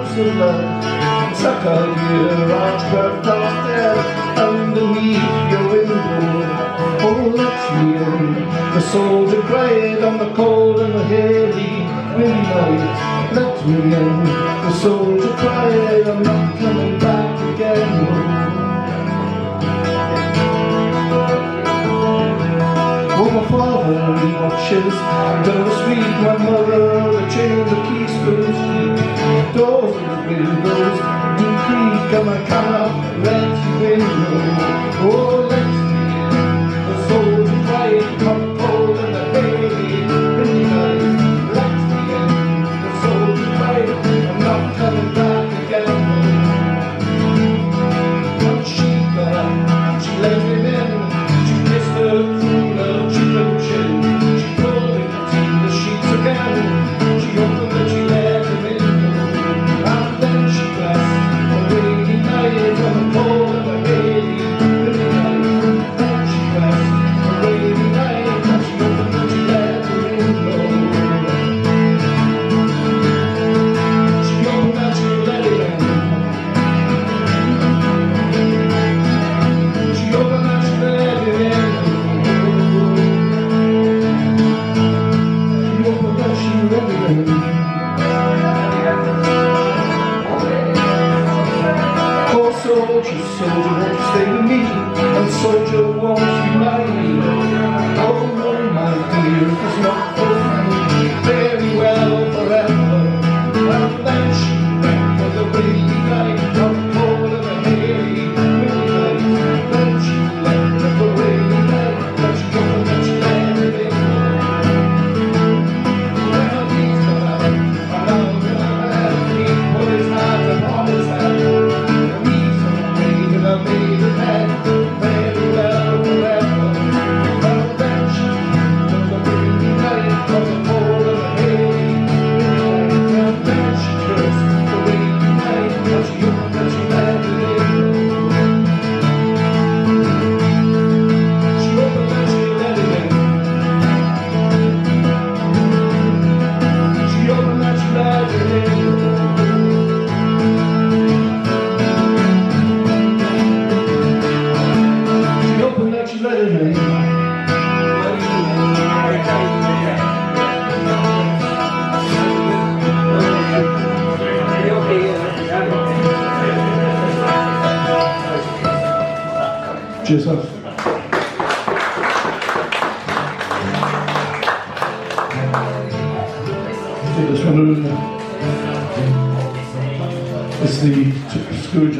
drops of blood stuck out your archway downstairs underneath your window. Oh, let me in. The soldier cried on the cold and the hazy windy night. Let me in. The soldier cried, I'm not coming back again. Oh, my father, he watches down the street. My mother, the chains of keyspoons creak. Doors and windows and creak, and I cannot let you in. Oh, let me in. The soldier cried, come cold and the hazy windy night. Let me in. The soldier cried, I'm not coming back again. But she let him in. She kissed her through her cheek and chin. She pulled him between the sheets again. She opened and she let him in. And then she blessed the rainy night on the cold and the hazy windy night. Then she blessed the rainy night and she opened and she let him in. She opened and she let him in. She opened and she let him in. Oh, soldier, won't you stay with me? And soldier, won't you marry me? Oh, no, my dear, it's not for me. Very well forever. And then she went for the rainy night, not cold and the hazy windy night. Then she went for the rainy night, and she opened and she let it in. Well, he's gone out, and I'm gonna have me put his hands upon his head. And he's gonna wait and I made it head very well forever. Well, then she went for the rainy night, from the cold and the hazy windy night. And then she cursed the rainy night, and she opened and she let it in. She opened and she let it in. She opened and she let it in. She opened and she let it in. Cheers, love. Take this one over. It's the Scrooge.